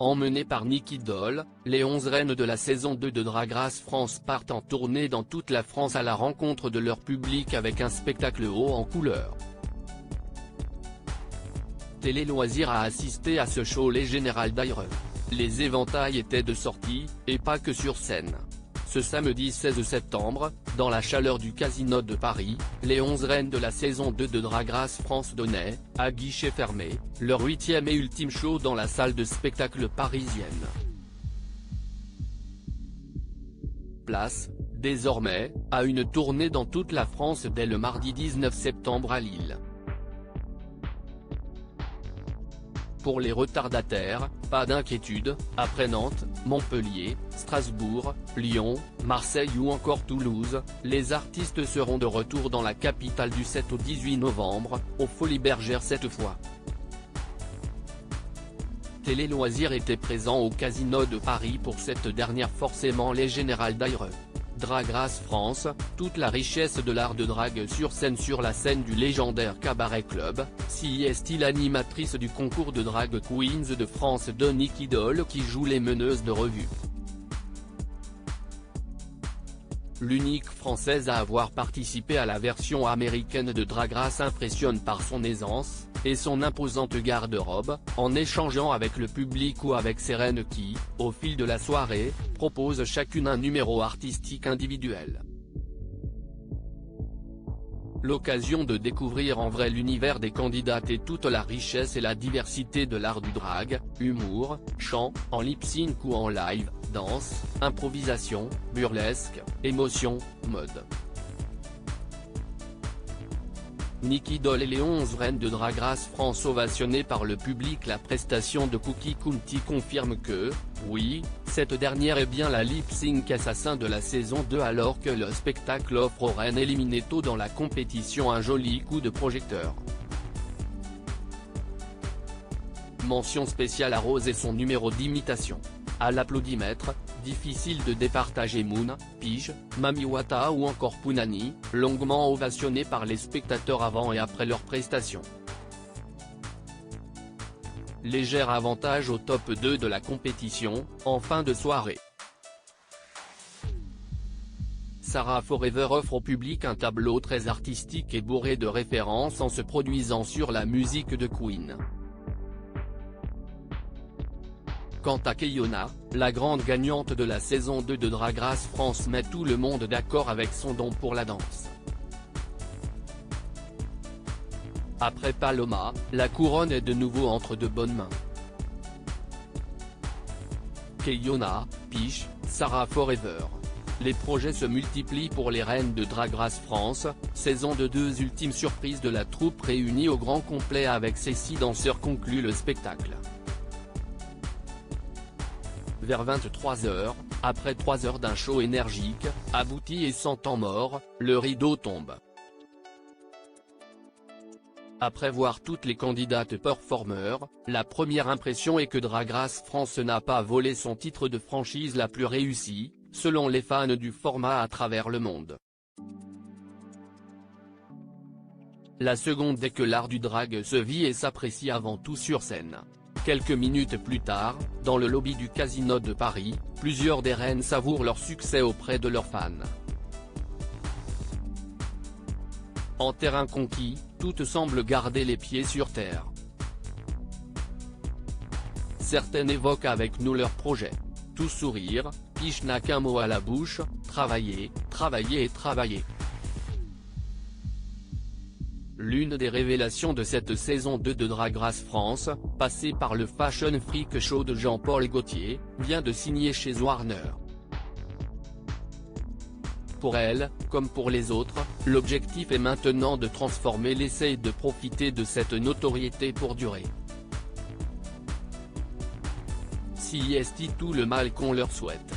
Emmenées par Nicky Doll, les 11 reines de la saison 2 de Drag Race France partent en tournée dans toute la France à la rencontre de leur public avec un spectacle haut en couleur. Télé Loisirs a assisté à ce show les Général d'Aire. Les éventails étaient de sortie, et pas que sur scène. Ce samedi 16 septembre, dans la chaleur du Casino de Paris, les 11 reines de la saison 2 de Drag Race France donnaient, à guichet fermé, leur 8e et ultime show dans la salle de spectacle parisienne. Place, désormais, à une tournée dans toute la France dès le mardi 19 septembre à Lille. Pour les retardataires, pas d'inquiétude, après Nantes, Montpellier, Strasbourg, Lyon, Marseille ou encore Toulouse, les artistes seront de retour dans la capitale du 7 au 18 novembre, aux Folies Bergères cette fois. Télé Loisirs était présent au Casino de Paris pour cette dernière, forcément les Général d'Aire. Drag Race France, toute la richesse de l'art de drague sur la scène du légendaire Cabaret Club, CIST l'animatrice du concours de Drag Queens de France de Nicky Doll qui joue les meneuses de revue. L'unique française à avoir participé à la version américaine de Drag Race impressionne par son aisance, et son imposante garde-robe, en échangeant avec le public ou avec ses reines qui, au fil de la soirée, proposent chacune un numéro artistique individuel. L'occasion de découvrir en vrai l'univers des candidates et toute la richesse et la diversité de l'art du drag, humour, chant, en lip-sync ou en live, danse, improvisation, burlesque, émotion, mode. Nicky Doll et les 11 reines de Drag Race France ovationnées par le public. La prestation de Cookie County confirme que, oui, cette dernière est bien la lip-sync assassin de la saison 2 alors que le spectacle offre aux reines éliminées tôt dans la compétition un joli coup de projecteur. Mention spéciale à Rose et son numéro d'imitation. À l'applaudimètre, difficile de départager Moon, Pige, Mami Wata ou encore Punani, longuement ovationnés par les spectateurs avant et après leur prestation. Léger avantage au top 2 de la compétition, en fin de soirée. Sarah Forever offre au public un tableau très artistique et bourré de références en se produisant sur la musique de Queen. Quant à Keiona, la grande gagnante de la saison 2 de Drag Race France met tout le monde d'accord avec son don pour la danse. Après Paloma, la couronne est de nouveau entre de bonnes mains. Keiona, Pige, Sarah Forever. Les projets se multiplient pour les reines de Drag Race France, saison de 2 ultimes surprises de la troupe réunie au grand complet avec ses 6 danseurs conclut le spectacle. Vers 23h, après 3 heures d'un show énergique, abouti et sans temps mort, le rideau tombe. Après voir toutes les candidates performeurs, la première impression est que Drag Race France n'a pas volé son titre de franchise la plus réussie, selon les fans du format à travers le monde. La seconde est que l'art du drag se vit et s'apprécie avant tout sur scène. Quelques minutes plus tard, dans le lobby du Casino de Paris, plusieurs des reines savourent leur succès auprès de leurs fans. En terrain conquis, toutes semblent garder les pieds sur terre. Certaines évoquent avec nous leur projet. Tout sourire, Pige n'a qu'un mot à la bouche, travailler, travailler et travailler. L'une des révélations de cette saison 2 de Drag Race France, passée par le Fashion Freak Show de Jean-Paul Gaultier, vient de signer chez Warner. Pour elle, comme pour les autres, l'objectif est maintenant de transformer l'essai et de profiter de cette notoriété pour durer. CIST tout le mal qu'on leur souhaite.